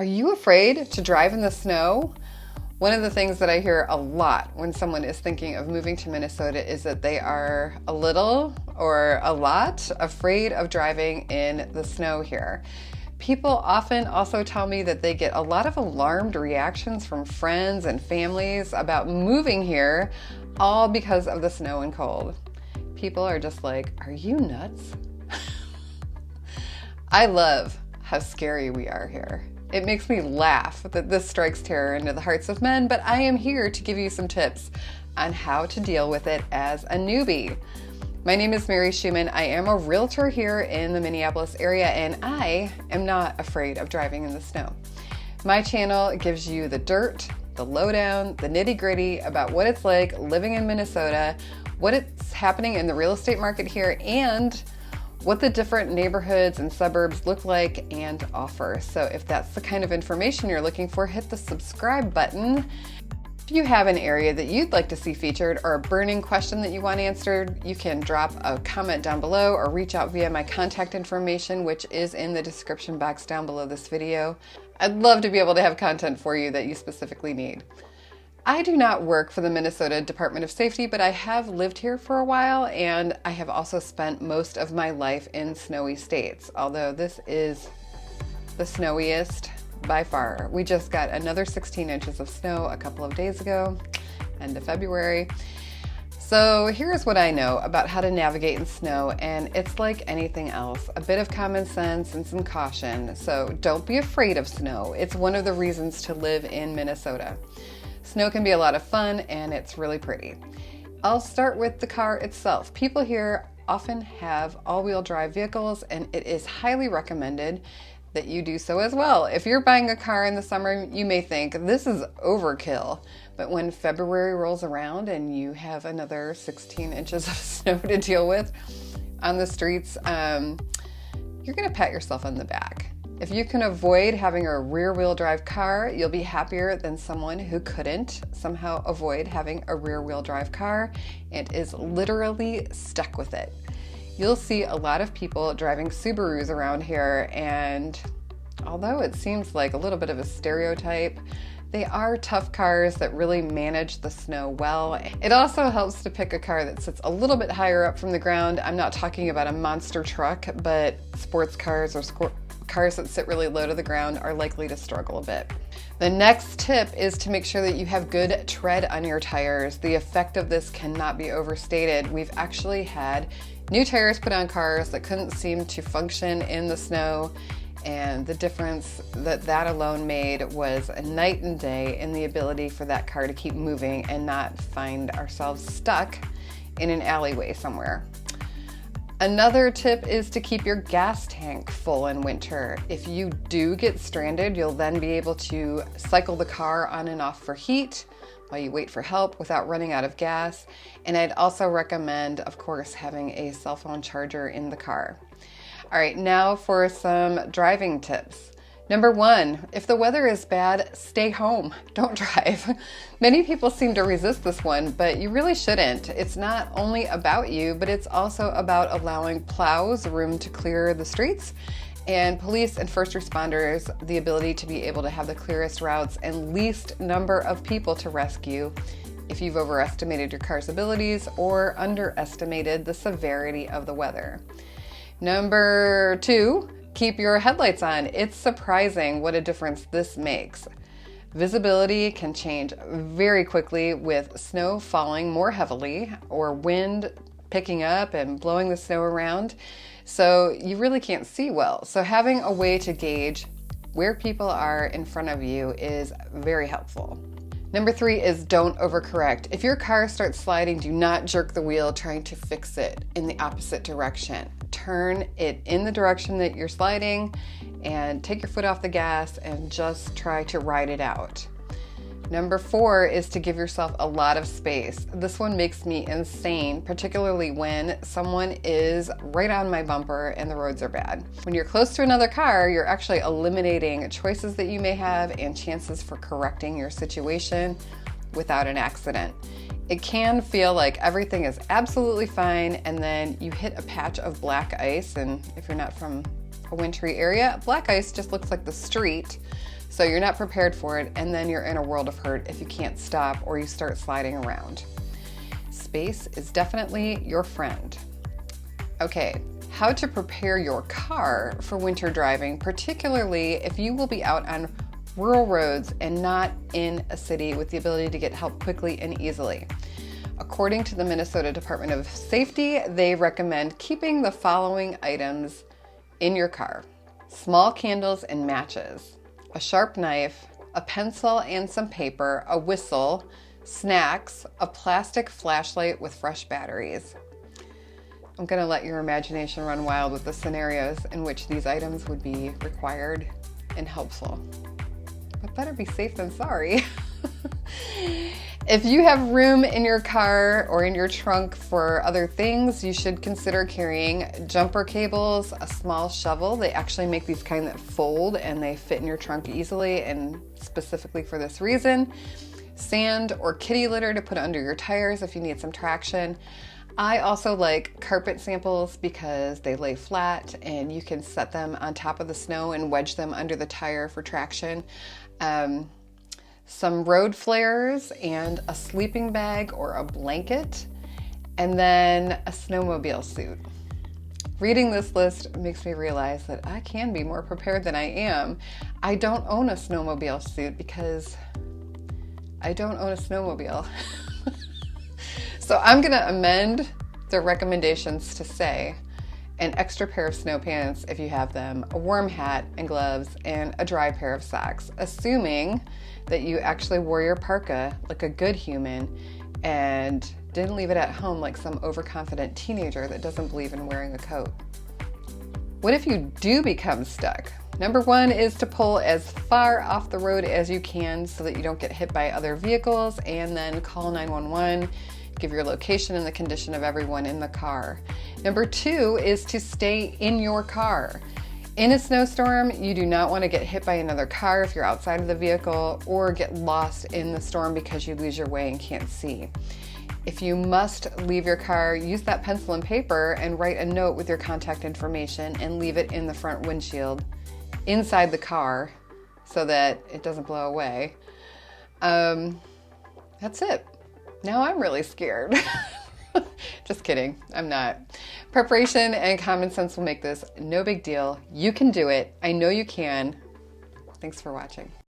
Are you afraid to drive in the snow? One of the things that I hear a lot when someone is thinking of moving to Minnesota is that they are a little or a lot afraid of driving in the snow here. People often also tell me that they get a lot of alarmed reactions from friends and families about moving here, all because of the snow and cold. People are just like, are you nuts? I love how scary we are here. It makes me laugh that this strikes terror into the hearts of men, but I am here to give you some tips on how to deal with it as a newbie. My name is Schumann. I am a realtor here in the Minneapolis area, and I am not afraid of driving in the snow. My channel gives you the dirt, the lowdown, the nitty-gritty about what it's like living in Minnesota, what it's happening in the real estate market here, and what the different neighborhoods and suburbs look like and offer. So if that's the kind of information you're looking for, hit the subscribe button. If you have an area that you'd like to see featured or a burning question that you want answered, you can drop a comment down below or reach out via my contact information, which is in the description box down below this video. I'd love to be able to have content for you that you specifically need. I do not work for the Minnesota Department of Safety, but I have lived here for a while, and I have also spent most of my life in snowy states, although this is the snowiest by far. We just got another 16 inches of snow a couple of days ago, end of February. So here's what I know about how to navigate in snow, and it's like anything else, a bit of common sense and some caution. So don't be afraid of snow. It's one of the reasons to live in Minnesota. Snow can be a lot of fun, and it's really pretty. I'll start with the car itself. People here often have all-wheel drive vehicles, and it is highly recommended that you do so as well. If you're buying a car in the summer, you may think this is overkill, but when February rolls around and you have another 16 inches of snow to deal with on the streets, you're gonna pat yourself on the back. If you can avoid having a rear-wheel drive car, you'll be happier than someone who couldn't somehow avoid having a rear-wheel drive car and is literally stuck with it. You'll see a lot of people driving Subarus around here, and although it seems like a little bit of a stereotype, they are tough cars that really manage the snow well. It also helps to pick a car that sits a little bit higher up from the ground. I'm not talking about a monster truck, but sports cars or cars that sit really low to the ground are likely to struggle a bit. The next tip is to make sure that you have good tread on your tires. The effect of this cannot be overstated. We've actually had new tires put on cars that couldn't seem to function in the snow, and the difference that alone made was a night and day in the ability for that car to keep moving and not find ourselves stuck in an alleyway somewhere. Another tip is to keep your gas tank full in winter. If you do get stranded, you'll then be able to cycle the car on and off for heat while you wait for help without running out of gas. And I'd also recommend, of course, having a cell phone charger in the car. All right, now for some driving tips. Number one, if the weather is bad, stay home. Don't drive. Many people seem to resist this one, but you really shouldn't. It's not only about you, but it's also about allowing plows room to clear the streets, and police and first responders the ability to be able to have the clearest routes and least number of people to rescue if you've overestimated your car's abilities or underestimated the severity of the weather. Number two, keep your headlights on. It's surprising what a difference this makes. Visibility can change very quickly with snow falling more heavily or wind picking up and blowing the snow around, so you really can't see well. So having a way to gauge where people are in front of you is very helpful. Number three is don't overcorrect. If your car starts sliding, do not jerk the wheel trying to fix it in the opposite direction. Turn it in the direction that you're sliding and take your foot off the gas and just try to ride it out. Number four is to give yourself a lot of space. This one makes me insane, particularly when someone is right on my bumper and the roads are bad. When you're close to another car, you're actually eliminating choices that you may have and chances for correcting your situation without an accident. It can feel like everything is absolutely fine, and then you hit a patch of black ice, and if you're not from a wintry area, black ice just looks like the street. So So you're not prepared for it, and then you're in a world of hurt if you can't stop or you start sliding around. Space is definitely your friend. Okay, how to prepare your car for winter driving, particularly if you will be out on rural roads and not in a city with the ability to get help quickly and easily. According to the Minnesota Department of Safety, they recommend keeping the following items in your car: small candles and matches, a sharp knife, a pencil and some paper, a whistle, snacks, a plastic flashlight with fresh batteries. I'm going to let your imagination run wild with the scenarios in which these items would be required and helpful. But better be safe than sorry. If you have room in your car or in your trunk for other things, you should consider carrying jumper cables, a small shovel. They actually make these kind that fold and they fit in your trunk easily, and specifically for this reason. Sand or kitty litter to put under your tires if you need some traction. I also like carpet samples because they lay flat and you can set them on top of the snow and wedge them under the tire for traction. Some road flares and a sleeping bag or a blanket, and then a snowmobile suit. Reading this list makes me realize that I can be more prepared than I am. I don't own a snowmobile suit because I don't own a snowmobile. So I'm gonna amend the recommendations to say an extra pair of snow pants if you have them, a warm hat and gloves, and a dry pair of socks, assuming that you actually wore your parka like a good human and didn't leave it at home like some overconfident teenager that doesn't believe in wearing a coat. What if you do become stuck? Number one is to pull as far off the road as you can so that you don't get hit by other vehicles, and then call 911, give your location and the condition of everyone in the car. Number two is to stay in your car. In a snowstorm, you do not want to get hit by another car if you're outside of the vehicle, or get lost in the storm because you lose your way and can't see. If you must leave your car, use that pencil and paper and write a note with your contact information and leave it in the front windshield inside the car so that it doesn't blow away. That's it. Now I'm really scared. Just kidding, I'm not. Preparation and common sense will make this no big deal. You can do it. I know you can. Thanks for watching.